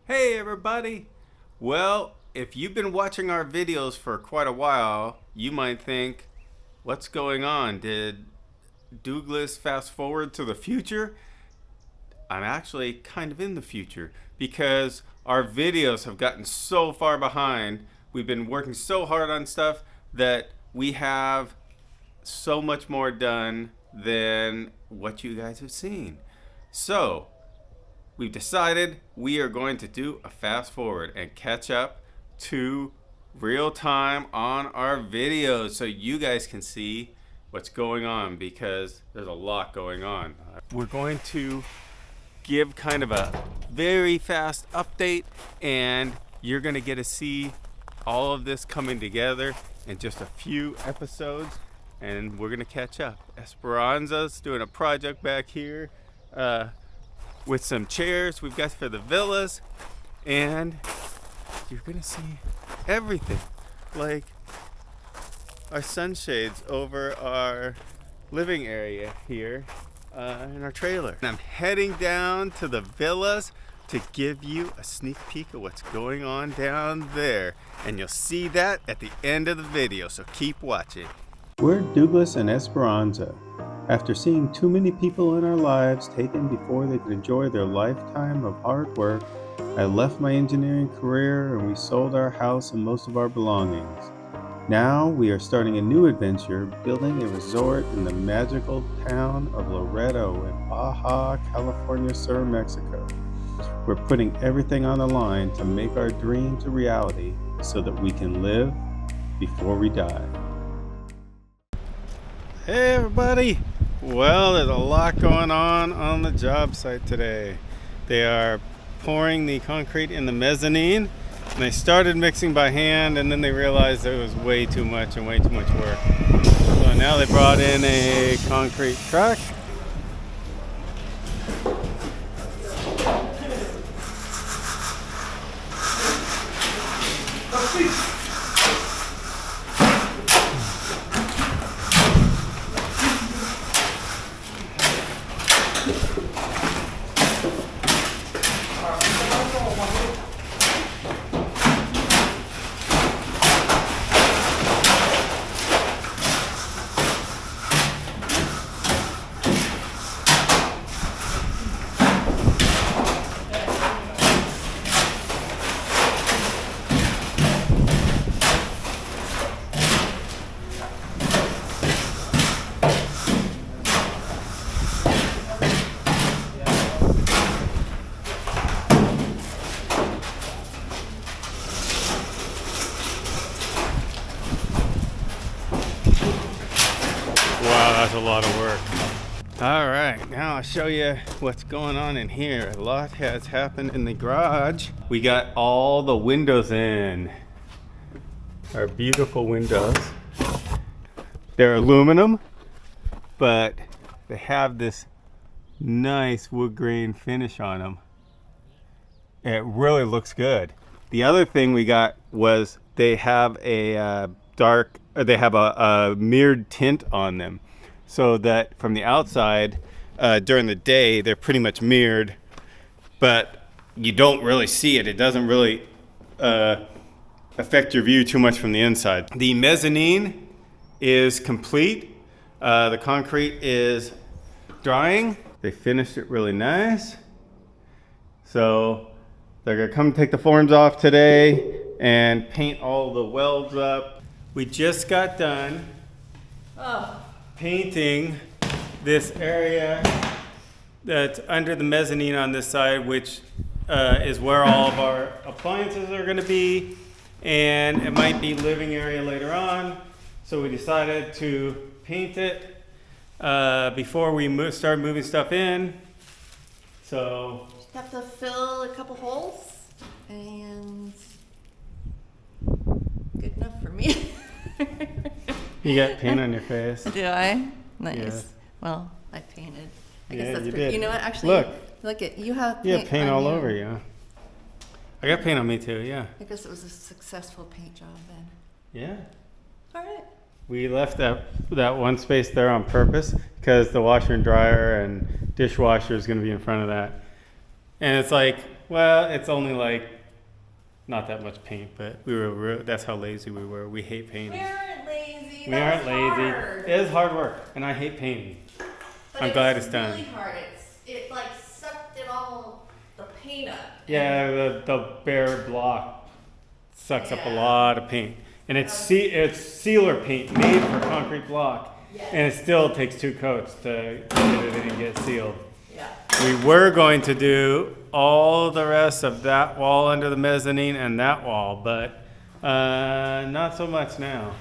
Hey everybody! Well, if you've been watching our videos for quite a while, you might think, what's going on? Did Douglas fast forward to the future? I'm actually kind of in the future because our videos have gotten so far behind. We've been working so hard on stuff that we have so much more done than what you guys have seen. So, we've decided we are going to do a fast forward and catch up to real time on our videos so you guys can see what's going on, because there's a lot going on. We're going to give kind of a very fast update, and you're going to get to see all of this coming together in just a few episodes, and we're going to catch up. Esperanza's doing a project back here with some chairs we've got for the villas, and you're gonna see everything, like our sunshades over our living area here in our trailer. And I'm heading down to the villas to give you a sneak peek of what's going on down there, and you'll see that at the end of the video, so keep watching. We're Dooglass and Esperanza. After seeing too many people in our lives taken before they could enjoy their lifetime of hard work, I left my engineering career and we sold our house and most of our belongings. Now we are starting a new adventure, building a resort in the magical town of Loreto in Baja California Sur, Mexico. We're putting everything on the line to make our dreams a reality so that we can live before we die. Hey everybody! Well, there's a lot going on the job site today. They are pouring the concrete in the mezzanine, and they started mixing by hand, and then they realized it was way too much and way too much work. So now they brought in a concrete truck. Wow, that's a lot of work. All right, now I'll show you what's going on in here. A lot has happened in the garage. We got all the windows in. Our beautiful windows. They're aluminum, but they have this nice wood grain finish on them. It really looks good. The other thing we got was they have a mirrored tint on them, so that from the outside during the day they're pretty much mirrored, but you don't really see it. It doesn't really affect your view too much from the inside. The mezzanine is complete. The concrete is drying. They finished it really nice, so they're gonna come take the forms off today and paint all the welds up. We just got done painting this area that's under the mezzanine on this side, which is where all of our appliances are going to be, and it might be living area later on. So we decided to paint it before we start moving stuff in. So just have to fill a couple holes, and good enough for me. you got paint on your face. Do I? Nice. Yeah. Well, I painted. I Yeah, guess that's you pretty. did. You know what? Actually, Look at you have paint. You have paint on all you. over you. I got paint on me too, yeah. I guess it was a successful paint job then. Yeah. All right. We left that one space there on purpose because the washer and dryer and dishwasher is going to be in front of that. And it's like, Well, it's only like not that much paint, but that's how lazy we were. We hate We painting. aren't lazy. We aren't lazy. Hard. It is hard work, and I hate painting. But I'm glad it's done. really hard. It like sucked it all the paint up. Yeah, the bare block sucks up a Yeah. lot of paint, and it's sealer paint made for concrete block, Yes. and it still takes 2 coats to get it in and get sealed. Yeah. We were going to do all the rest of that wall under the mezzanine and that wall, but not so much now.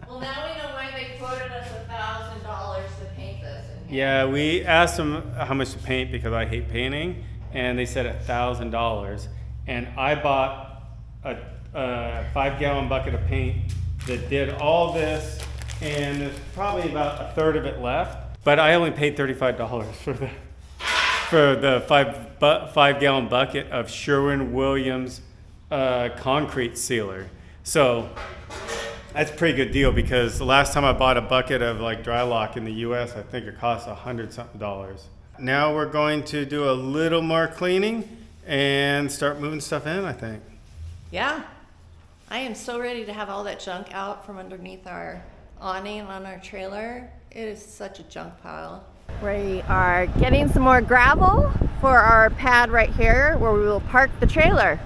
Well, now we know why they quoted us $1,000 to paint this. In here. Yeah, we asked them how much to paint because I hate painting, and they said $1,000. And I bought a 5-gallon bucket of paint that did all this, and there's probably about a third of it left. But I only paid $35 for the 5-gallon bucket of Sherwin-Williams concrete sealer. So that's a pretty good deal because the last time I bought a bucket of like dry lock in the US, I think it cost $100-something. Now we're going to do a little more cleaning and start moving stuff in, I think. Yeah. I am so ready to have all that junk out from underneath our awning on our trailer. It is such a junk pile. We are getting some more gravel for our pad right here where we will park the trailer.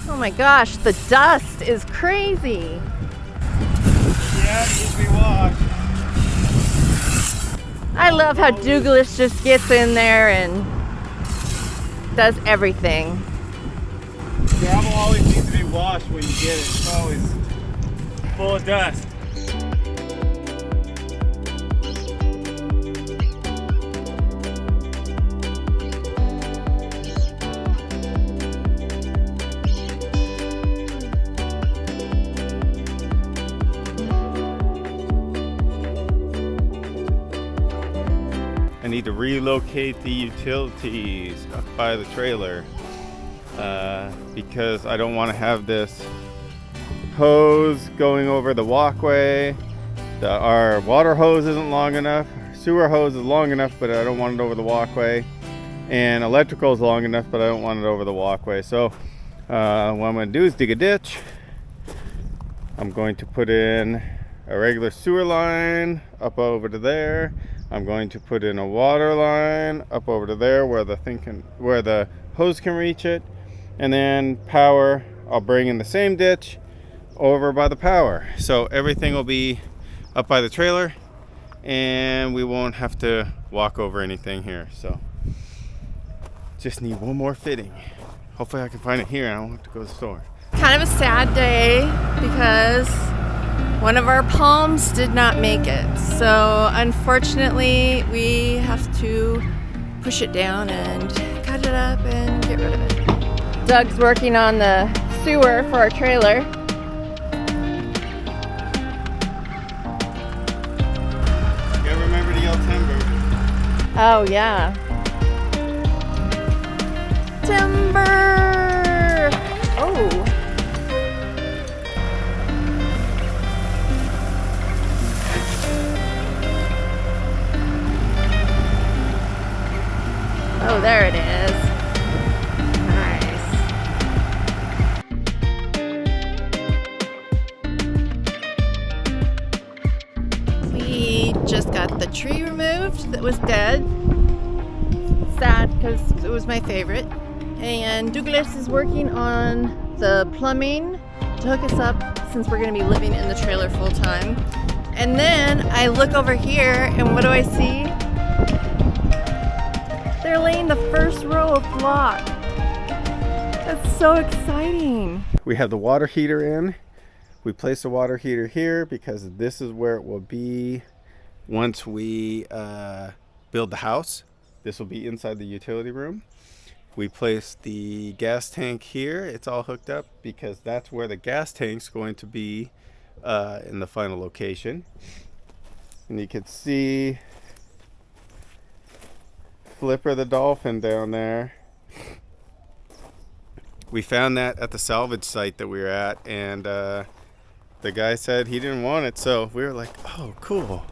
Oh my gosh, the dust is crazy. Yeah, it needs to be washed. I love how Douglass just gets in there and does everything. Gravel always needs to be washed when you get it. It's always full of dust. I need to relocate the utilities up by the trailer because I don't want to have this hose going over the walkway. Our water hose isn't long enough. Our sewer hose is long enough, but I don't want it over the walkway. And electrical is long enough, but I don't want it over the walkway. So what I'm going to do is dig a ditch. I'm going to put in a regular sewer line up over to there. I'm going to put in a water line up over to there where the hose can reach it, and then power I'll bring in the same ditch over by the power. So everything will be up by the trailer and we won't have to walk over anything here. So just need one more fitting. Hopefully I can find it here and I won't have to go to the store. Kind of a sad day because one of our palms did not make it. So unfortunately, we have to push it down and cut it up and get rid of it. Doug's working on the sewer for our trailer. You gotta remember to yell timber. Oh yeah. Timber! Oh. Oh, there it is. Nice. We just got the tree removed that was dead. Sad because it was my favorite. And Douglass is working on the plumbing to hook us up since we're going to be living in the trailer full time. And then I look over here and what do I see? They're laying the first row of block. That's so exciting. We have the water heater in. We place the water heater here because this is where it will be once we build the house. This will be inside the utility room. We place the gas tank here. It's all hooked up because that's where the gas tank's going to be in the final location. And you can see Flipper the dolphin down there. We found that at the salvage site that we were at, and the guy said he didn't want it, so we were like, oh, cool.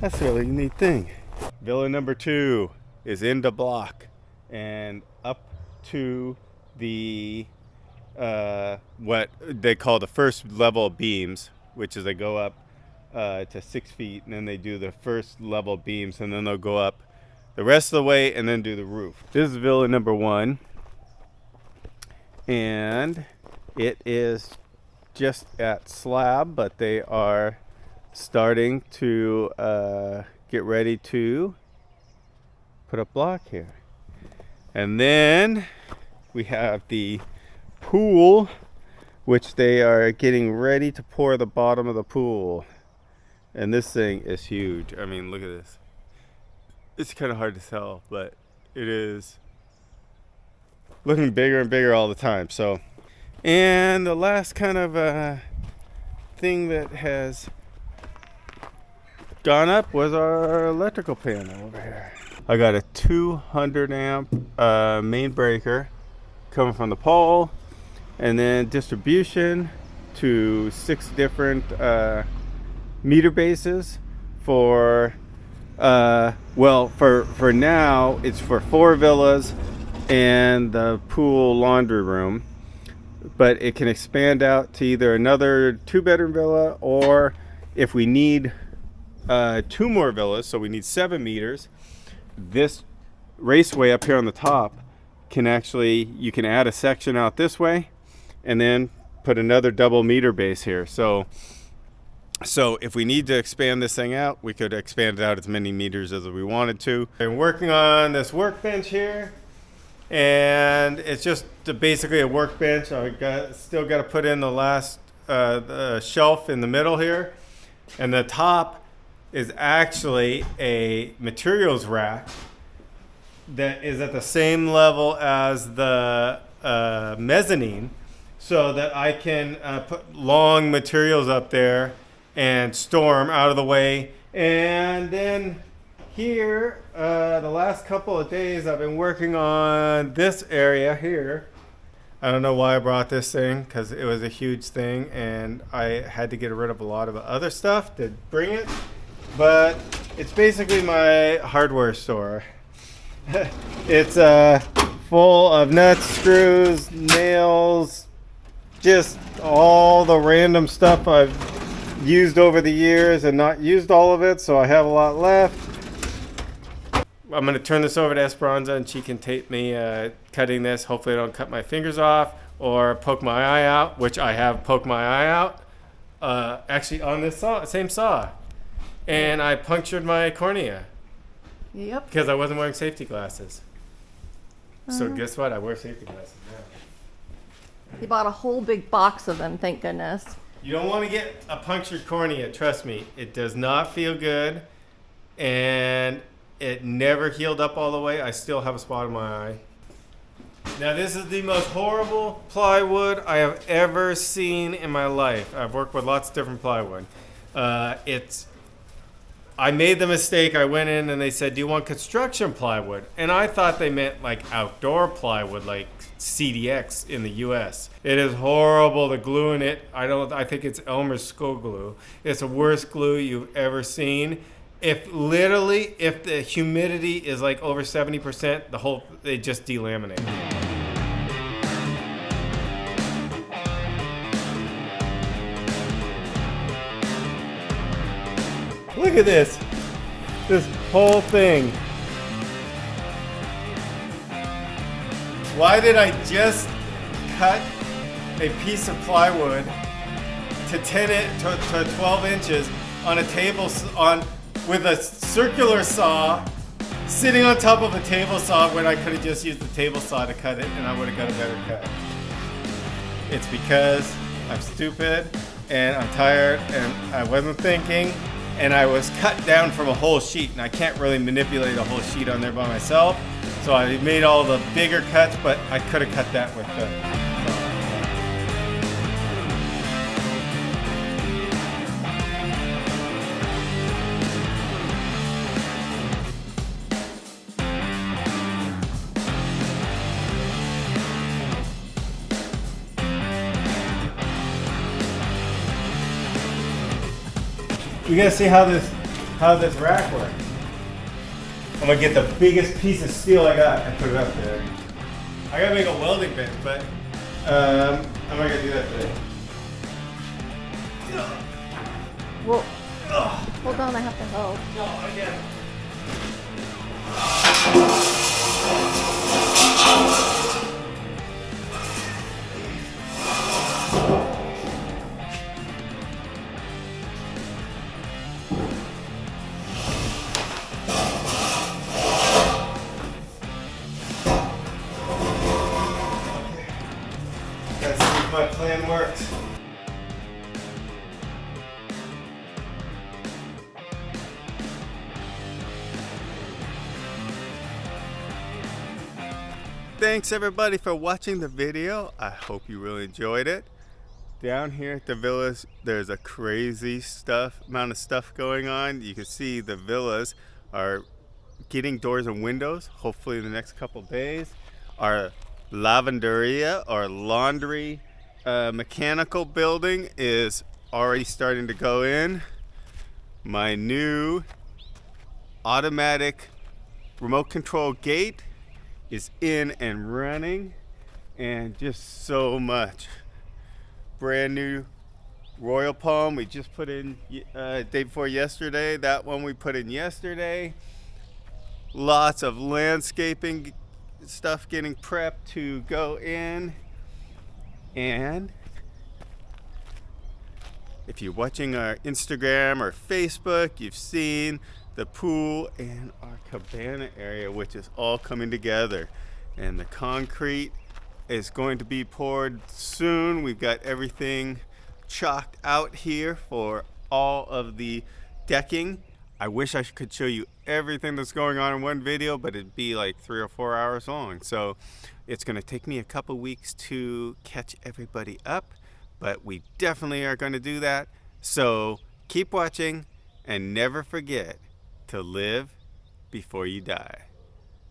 That's a really neat thing. Villa number 2 is in the block and up to the what they call the first level beams, which is they go up to 6 feet, and then they do the first level beams, and then they'll go up the rest of the way and then do the roof. This is villa number 1, and it is just at slab, but they are starting to get ready to put up block here. And then we have the pool, which they are getting ready to pour the bottom of the pool. And this thing is huge. I mean, look at this. It's kind of hard to tell, but it is looking bigger and bigger all the time. So, and the last kind of thing that has gone up was our electrical panel over here. I got a 200 amp main breaker coming from the pole, and then distribution to 6 different meter bases for for now it's for 4 villas and the pool laundry room, but it can expand out to either another 2-bedroom villa, or if we need 2 more villas, so we need 7 meters, this raceway up here on the top can actually, you can add a section out this way and then put another double meter base here. So if we need to expand this thing out, we could expand it out as many meters as we wanted to. I'm working on this workbench here, and it's just basically a workbench. I still got to put in the last the shelf in the middle here, and the top is actually a materials rack that is at the same level as the mezzanine, so that I can put long materials up there and storm out of the way. And then here, the last couple of days I've been working on this area here. I don't know why I brought this thing, because it was a huge thing and I had to get rid of a lot of other stuff to bring it, but it's basically my hardware store. It's full of nuts, screws, nails, just all the random stuff I've used over the years and not used all of it, so I have a lot left. I'm going to turn this over to Esperanza, and she can tape me cutting this. Hopefully I don't cut my fingers off or poke my eye out, which I have poked my eye out actually on this same saw, and I punctured my cornea. Yep. Because I wasn't wearing safety glasses. So guess what? I wear safety glasses now. You bought a whole big box of them, thank goodness. You don't want to get a punctured cornea, trust me. It does not feel good, and it never healed up all the way. I still have a spot in my eye. Now this is the most horrible plywood I have ever seen in my life. I've worked with lots of different plywood. I made the mistake. I went in and they said, do you want construction plywood? And I thought they meant like outdoor plywood, like CDX in the US. It is horrible. The glue in it, I think it's Elmer's skull glue. It's the worst glue you've ever seen. If the humidity is like over 70%, they just delaminate. Look at this whole thing. Why did I just cut a piece of plywood to 12 inches on a table with a circular saw sitting on top of a table saw when I could have just used the table saw to cut it and I would have got a better cut? It's because I'm stupid and I'm tired and I wasn't thinking, and I was cut down from a whole sheet, and I can't really manipulate a whole sheet on there by myself, so I made all the bigger cuts, but I could have cut that with the We gotta see how this rack works. I'm gonna get the biggest piece of steel I got and put it up there. I gotta make a welding bench, but I'm not gonna do that today. Well, hold on, I have to help. No, I get it. Let's see if my plan works. Thanks everybody for watching the video. I hope you really enjoyed it. Down here at the villas, there's a crazy amount of stuff going on. You can see the villas are getting doors and windows, hopefully in the next couple days. Our lavanderia, or laundry mechanical building, is already starting to go in. My new automatic remote control gate is in and running, and just so much. Brand new Royal Palm we just put in day before yesterday. That one we put in yesterday. Lots of landscaping stuff getting prepped to go in. And if you're watching our Instagram or Facebook, you've seen the pool and our cabana area, which is all coming together. And the concrete is going to be poured soon. We've got everything chalked out here for all of the decking. I wish I could show you everything that's going on in one video, but it'd be like 3 or 4 hours long. So it's going to take me a couple weeks to catch everybody up, but we definitely are going to do that. So keep watching and never forget to live before you die.